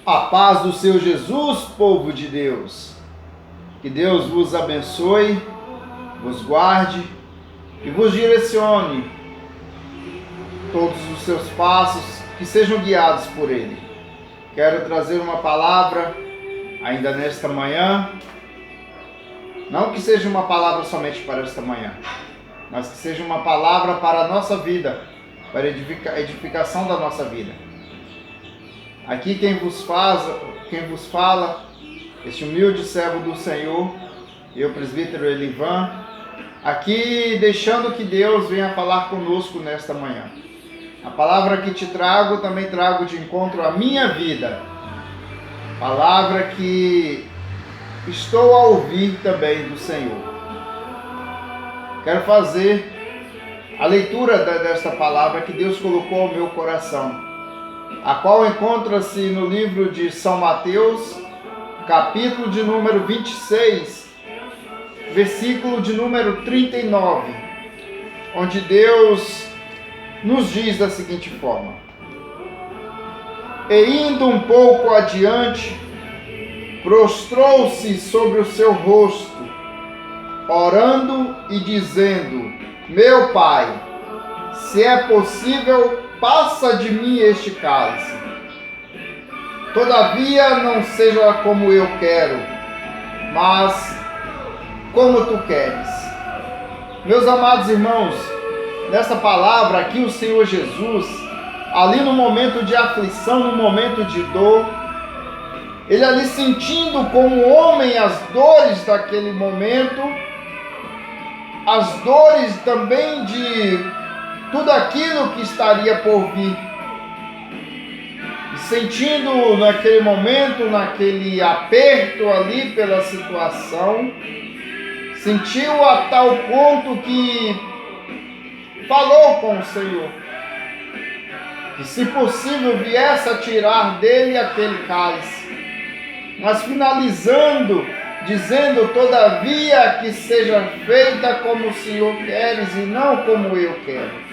A paz do Senhor Jesus, povo de Deus. Que Deus vos abençoe, vos guarde e vos direcione todos os seus passos, que sejam guiados por Ele. Quero trazer uma palavra ainda nesta manhã, não que seja uma palavra somente para esta manhã, mas que seja uma palavra para a nossa vida, para a edificação da nossa vida. Aqui quem vos fala, este humilde servo do Senhor, eu, presbítero Elivan, aqui deixando que Deus venha falar conosco nesta manhã. A palavra que te trago, também trago de encontro à minha vida. Palavra que estou a ouvir também do Senhor. Quero fazer a leitura desta palavra que Deus colocou ao meu coração, a qual encontra-se no livro de São Mateus, capítulo de número 26, versículo de número 39, onde Deus nos diz da seguinte forma: E indo um pouco adiante, prostrou-se sobre o seu rosto, orando e dizendo: Meu Pai, se é possível, passa de mim este cálice. Todavia não seja como eu quero, mas como tu queres. Meus amados irmãos, nessa palavra aqui o Senhor Jesus, ali no momento de aflição, no momento de dor, ele ali sentindo como homem as dores daquele momento, as dores também de tudo aquilo que estaria por vir. E sentindo naquele momento, naquele aperto ali pela situação, sentiu a tal ponto que falou com o Senhor, que se possível viesse a tirar dele aquele cálice, mas finalizando, dizendo: todavia que seja feita como o Senhor queres e não como eu quero.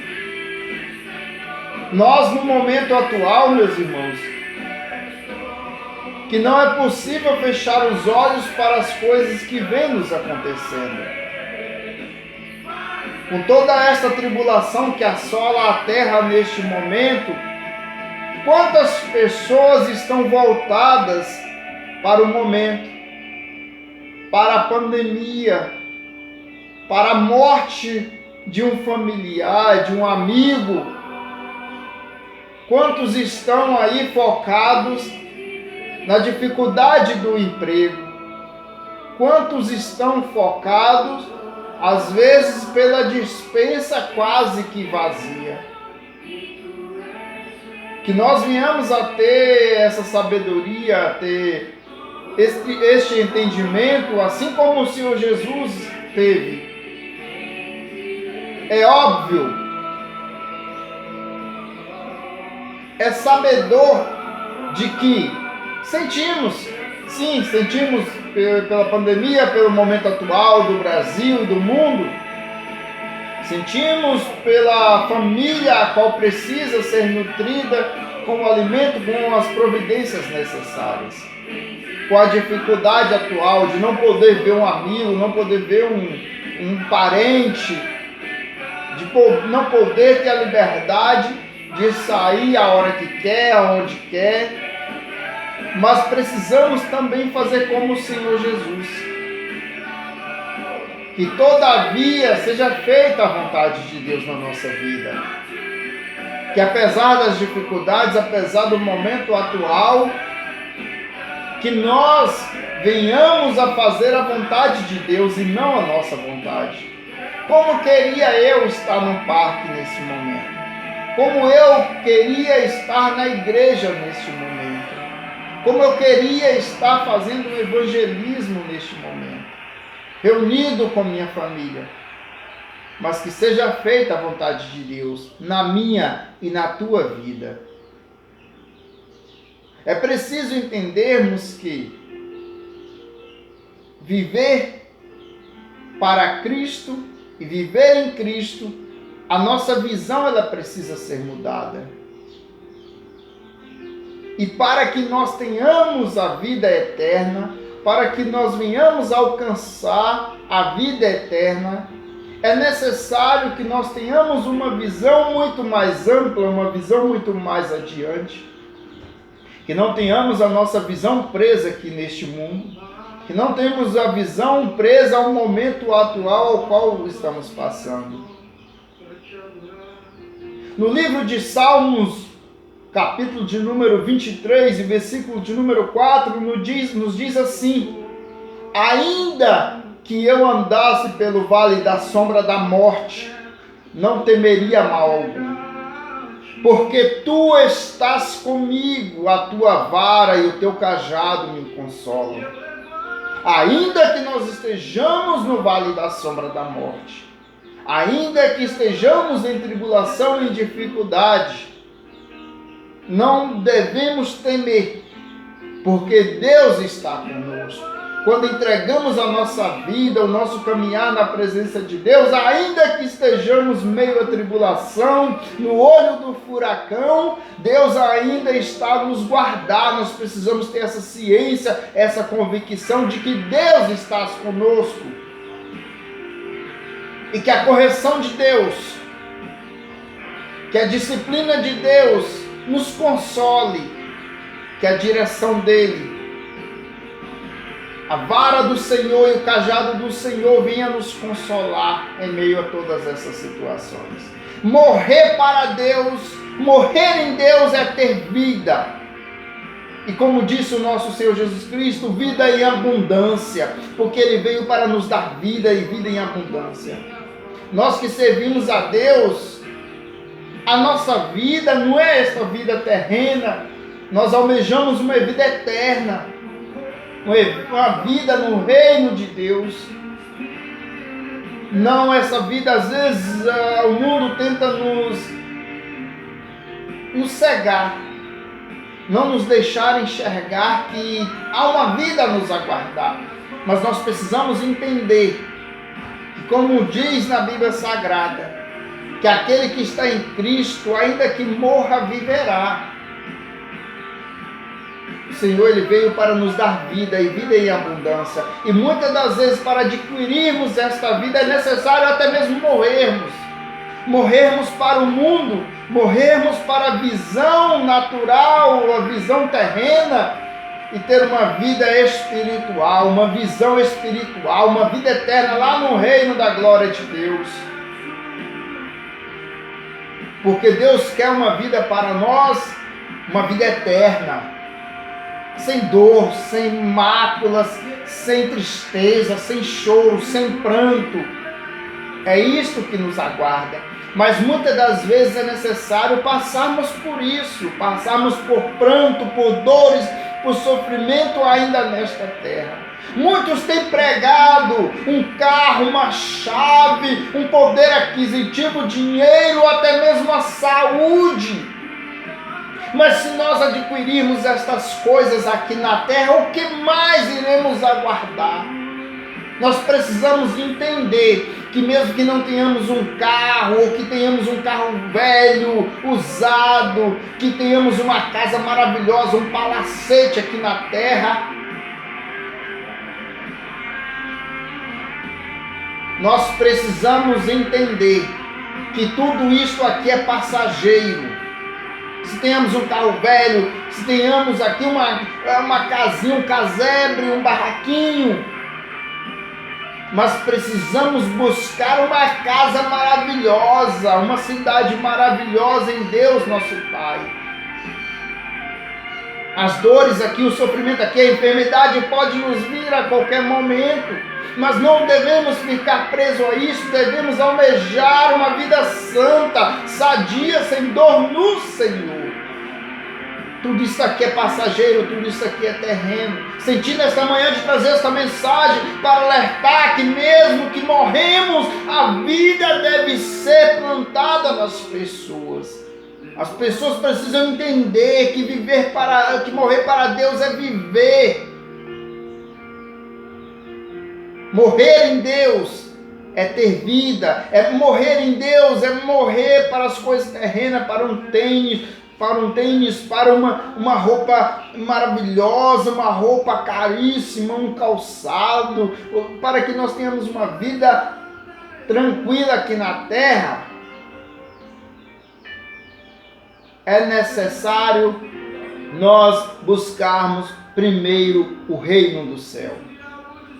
Nós, no momento atual, meus irmãos, que não é possível fechar os olhos para as coisas que vêm nos acontecendo. Com toda esta tribulação que assola a terra neste momento, quantas pessoas estão voltadas para o momento, para a pandemia, para a morte de um familiar, de um amigo? Quantos estão aí focados na dificuldade do emprego? Quantos estão focados, às vezes, pela despensa quase que vazia? Que nós venhamos a ter essa sabedoria, a ter este entendimento, assim como o Senhor Jesus teve. É óbvio, é sabedor de que sentimos pela pandemia, pelo momento atual do Brasil e do mundo, sentimos pela família a qual precisa ser nutrida com o alimento, com as providências necessárias, com a dificuldade atual de não poder ver um amigo, não poder ver um parente, de não poder ter a liberdade de sair a hora que quer, aonde quer, mas precisamos também fazer como o Senhor Jesus. Que todavia seja feita a vontade de Deus na nossa vida. Que apesar das dificuldades, apesar do momento atual, que nós venhamos a fazer a vontade de Deus e não a nossa vontade. Como queria eu estar no parque nesse momento? Como eu queria estar na igreja neste momento? Como eu queria estar fazendo um evangelismo neste momento? Reunido com minha família. Mas que seja feita a vontade de Deus na minha e na tua vida. É preciso entendermos que viver para Cristo e viver em Cristo, a nossa visão ela precisa ser mudada. E para que nós tenhamos a vida eterna, para que nós venhamos alcançar a vida eterna, é necessário que nós tenhamos uma visão muito mais ampla, uma visão muito mais adiante, que não tenhamos a nossa visão presa aqui neste mundo, que não tenhamos a visão presa ao momento atual ao qual estamos passando. No livro de Salmos, capítulo de número 23 e versículo de número 4, nos diz assim: ainda que eu andasse pelo vale da sombra da morte, não temeria mal algum, porque tu estás comigo, a tua vara e o teu cajado me consolam. Ainda que nós estejamos no vale da sombra da morte, ainda que estejamos em tribulação e em dificuldade, não devemos temer, porque Deus está conosco. Quando entregamos a nossa vida, o nosso caminhar na presença de Deus, ainda que estejamos meio à tribulação, no olho do furacão, Deus ainda está a nos guardar. Nós precisamos ter essa ciência, essa convicção de que Deus está conosco. E que a correção de Deus, que a disciplina de Deus nos console, que a direção dele, a vara do Senhor e o cajado do Senhor venha nos consolar em meio a todas essas situações. Morrer para Deus, morrer em Deus é ter vida. E como disse o nosso Senhor Jesus Cristo, vida em abundância, porque Ele veio para nos dar vida e vida em abundância. Nós que servimos a Deus, a nossa vida não é esta vida terrena, nós almejamos uma vida eterna, uma vida no reino de Deus. Não essa vida, às vezes o mundo tenta nos cegar, não nos deixar enxergar que há uma vida a nos aguardar. Mas nós precisamos entender que, como diz na Bíblia Sagrada, que aquele que está em Cristo, ainda que morra, viverá. O Senhor, Ele veio para nos dar vida e vida em abundância. E muitas das vezes, para adquirirmos esta vida, é necessário até mesmo morrermos. Morrermos para o mundo, morrermos para a visão natural, a visão terrena, e ter uma vida espiritual, uma visão espiritual, uma vida eterna lá no reino da glória de Deus. Porque Deus quer uma vida para nós, uma vida eterna, sem dor, sem máculas, sem tristeza, sem choro, sem pranto. É isto que nos aguarda. Mas muitas das vezes é necessário passarmos por isso, passarmos por pranto, por dores, por sofrimento ainda nesta terra. Muitos têm pregado um carro, uma chave, um poder aquisitivo, dinheiro, até mesmo a saúde. Mas se nós adquirirmos estas coisas aqui na terra, o que mais iremos aguardar? Nós precisamos entender que mesmo que não tenhamos um carro, ou que tenhamos um carro velho, usado, que tenhamos uma casa maravilhosa, um palacete aqui na terra, nós precisamos entender que tudo isto aqui é passageiro. Se tenhamos um carro velho, se tenhamos aqui uma casinha, um casebre, um barraquinho, mas precisamos buscar uma casa maravilhosa, uma cidade maravilhosa em Deus, nosso Pai. As dores aqui, o sofrimento aqui, a enfermidade pode nos vir a qualquer momento, mas não devemos ficar presos a isso, devemos almejar uma vida santa, sadia, sem dor no Senhor. Tudo isso aqui é passageiro, tudo isso aqui é terreno. Senti nesta manhã de trazer esta mensagem para alertar que mesmo que morremos, a vida deve ser plantada nas pessoas. As pessoas precisam entender que morrer para Deus é viver. Morrer em Deus é ter vida, morrer em Deus é morrer para as coisas terrenas, para um tênis, para um tênis, para uma roupa maravilhosa, uma roupa caríssima, um calçado, para que nós tenhamos uma vida tranquila aqui na terra, é necessário nós buscarmos primeiro o reino do céu.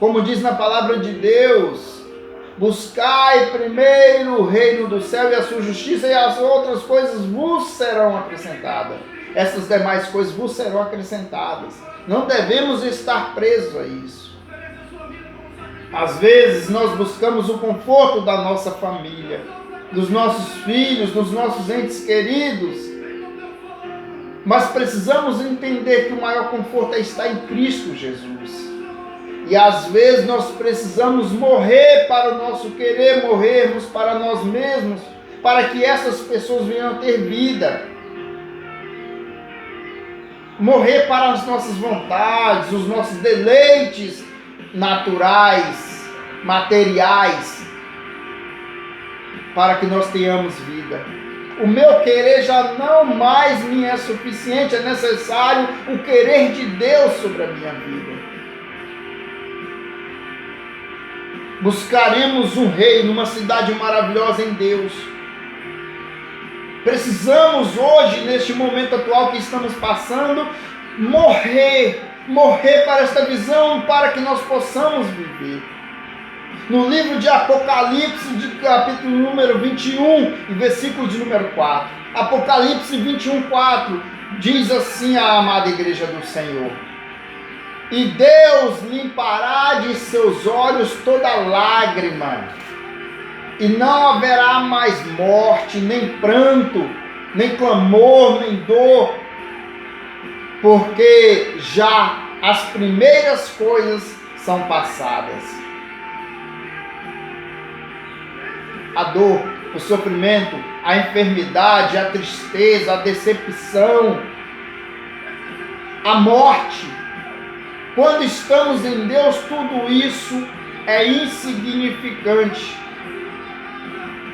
Como diz na palavra de Deus, buscai primeiro o reino do céu e a sua justiça, e as outras coisas vos serão acrescentadas. Essas demais coisas vos serão acrescentadas. Não devemos estar presos a isso. Às vezes nós buscamos o conforto da nossa família, dos nossos filhos, dos nossos entes queridos, mas precisamos entender que o maior conforto está em Cristo Jesus. E às vezes nós precisamos morrer para o nosso querer, morrermos para nós mesmos, para que essas pessoas venham a ter vida. Morrer para as nossas vontades, os nossos deleites naturais, materiais, para que nós tenhamos vida. O meu querer já não mais me é suficiente, é necessário o querer de Deus sobre a minha vida. Buscaremos um reino, uma cidade maravilhosa em Deus. Precisamos hoje, neste momento atual que estamos passando, morrer para esta visão, para que nós possamos viver. No livro de Apocalipse, de capítulo número 21, e versículo de número 4. Apocalipse 21, 4, diz assim a amada igreja do Senhor: e Deus limpará de seus olhos toda lágrima, e não haverá mais morte, nem pranto, nem clamor, nem dor, porque já as primeiras coisas são passadas. A dor, o sofrimento, a enfermidade, a tristeza, a decepção, a morte, quando estamos em Deus, tudo isso é insignificante,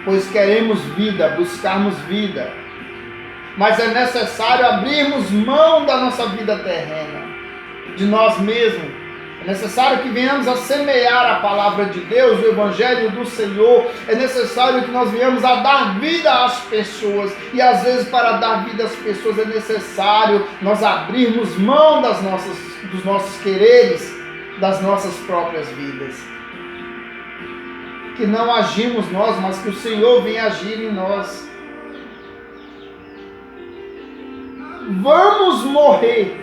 pois queremos vida, buscarmos vida, mas é necessário abrirmos mão da nossa vida terrena, de nós mesmos. É necessário que venhamos a semear a palavra de Deus, o Evangelho do Senhor. É necessário que nós venhamos a dar vida às pessoas. E às vezes, para dar vida às pessoas, é necessário nós abrirmos mão dos nossos quereres, das nossas próprias vidas. Que não agimos nós, mas que o Senhor vem agir em nós. Vamos morrer.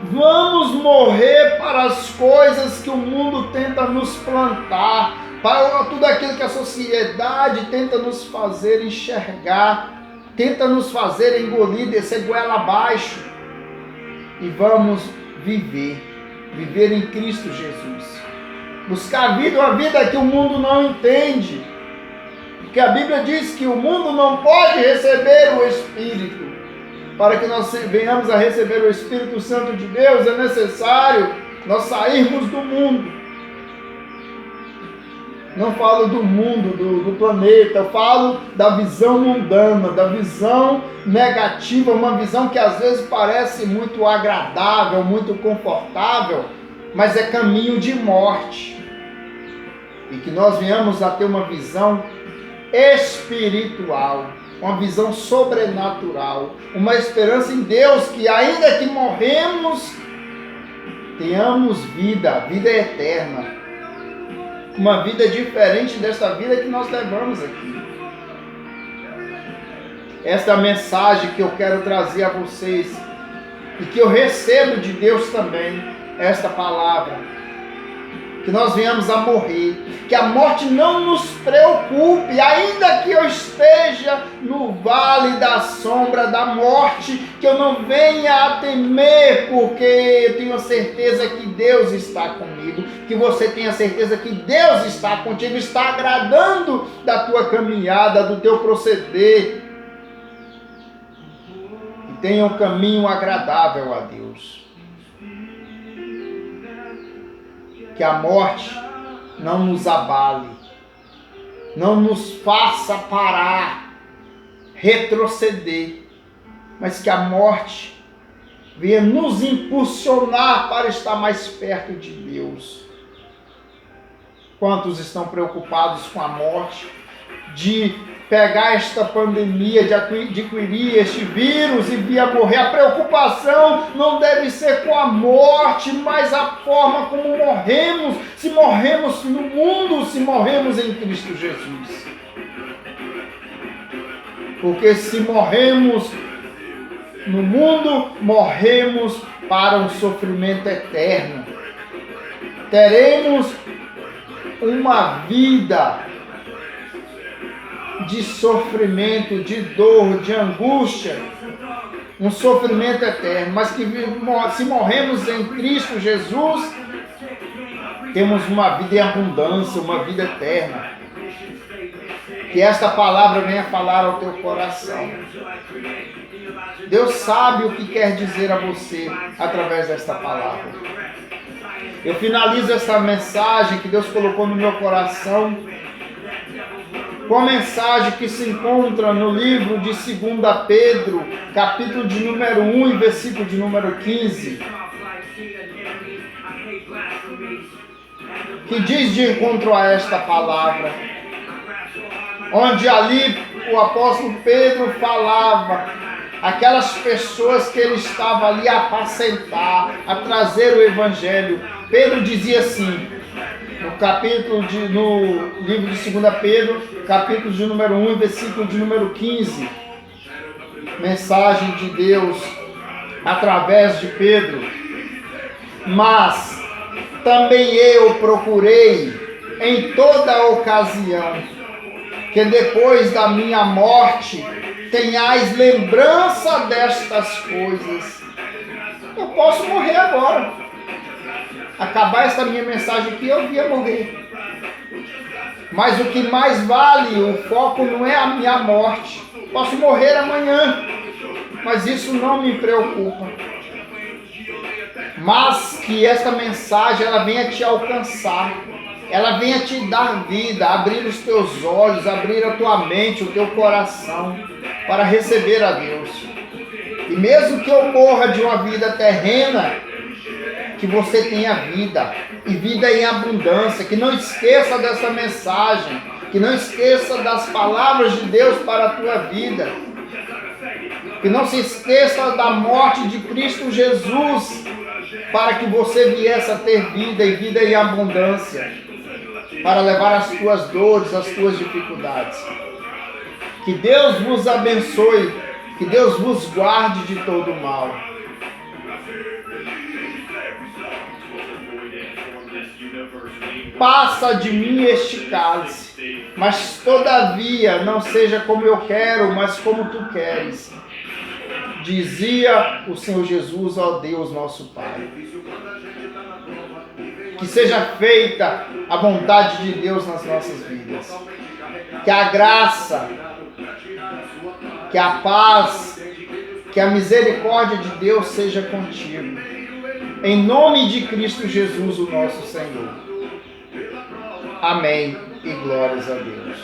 Vamos morrer para as coisas que o mundo tenta nos plantar, para tudo aquilo que a sociedade tenta nos fazer enxergar, tenta nos fazer engolir, descer goela abaixo. E vamos viver em Cristo Jesus. Buscar a vida, uma vida que o mundo não entende. Porque a Bíblia diz que o mundo não pode receber o Espírito. Para que nós venhamos a receber o Espírito Santo de Deus, é necessário nós sairmos do mundo. Não falo do mundo, do planeta, eu falo da visão mundana, da visão negativa, uma visão que às vezes parece muito agradável, muito confortável, mas é caminho de morte. E que nós venhamos a ter uma visão espiritual, uma visão sobrenatural, uma esperança em Deus, que ainda que morremos, tenhamos vida eterna, uma vida diferente desta vida que nós levamos aqui. Esta é a mensagem que eu quero trazer a vocês, e que eu recebo de Deus também, esta palavra. Que nós venhamos a morrer, que a morte não nos preocupe, ainda que eu esteja no vale da sombra da morte, que eu não venha a temer, porque eu tenho a certeza que Deus está comigo, que você tenha certeza que Deus está contigo, está agradando da tua caminhada, do teu proceder, e tenha um caminho agradável a Deus. Que a morte não nos abale, não nos faça parar, retroceder, mas que a morte venha nos impulsionar para estar mais perto de Deus. Quantos estão preocupados com a morte, de pegar esta pandemia, de adquirir este vírus e vir a morrer? A preocupação não deve ser com a morte, mas a forma como morremos, se morremos no mundo, se morremos em Cristo Jesus. Porque se morremos no mundo, morremos para um sofrimento eterno. Teremos uma vida de sofrimento, de dor, de angústia, um sofrimento eterno, mas que se morremos em Cristo Jesus, temos uma vida em abundância, uma vida eterna. Que esta palavra venha falar ao teu coração. Deus sabe o que quer dizer a você através desta palavra. Eu finalizo esta mensagem que Deus colocou no meu coração com a mensagem que se encontra no livro de 2 Pedro, capítulo de número 1 e versículo de número 15, que diz de encontro a esta palavra, onde ali o apóstolo Pedro falava aquelas pessoas que ele estava ali a apacentar, a trazer o evangelho. Pedro dizia assim, no livro de 2 Pedro, capítulo de número 1, versículo de número 15, mensagem de Deus através de Pedro: mas também eu procurei em toda ocasião que depois da minha morte tenhais lembrança destas coisas. Eu posso morrer agora. Acabar essa minha mensagem aqui, eu ia morrer. Mas o que mais vale, o foco não é a minha morte. Posso morrer amanhã, mas isso não me preocupa. Mas que esta mensagem ela venha te alcançar. Ela venha te dar vida, abrir os teus olhos, abrir a tua mente, o teu coração, para receber a Deus. E mesmo que eu morra de uma vida terrena, que você tenha vida, e vida em abundância, que não esqueça dessa mensagem, que não esqueça das palavras de Deus para a tua vida, que não se esqueça da morte de Cristo Jesus, para que você viesse a ter vida e vida em abundância, para levar as tuas dores, as tuas dificuldades. Que Deus vos abençoe, que Deus vos guarde de todo o mal. Passa de mim este cálice, mas todavia não seja como eu quero, mas como tu queres. Dizia o Senhor Jesus ao Deus nosso Pai. Que seja feita a vontade de Deus nas nossas vidas. Que a graça, que a paz, que a misericórdia de Deus seja contigo. Em nome de Cristo Jesus, o nosso Senhor. Amém e glórias a Deus.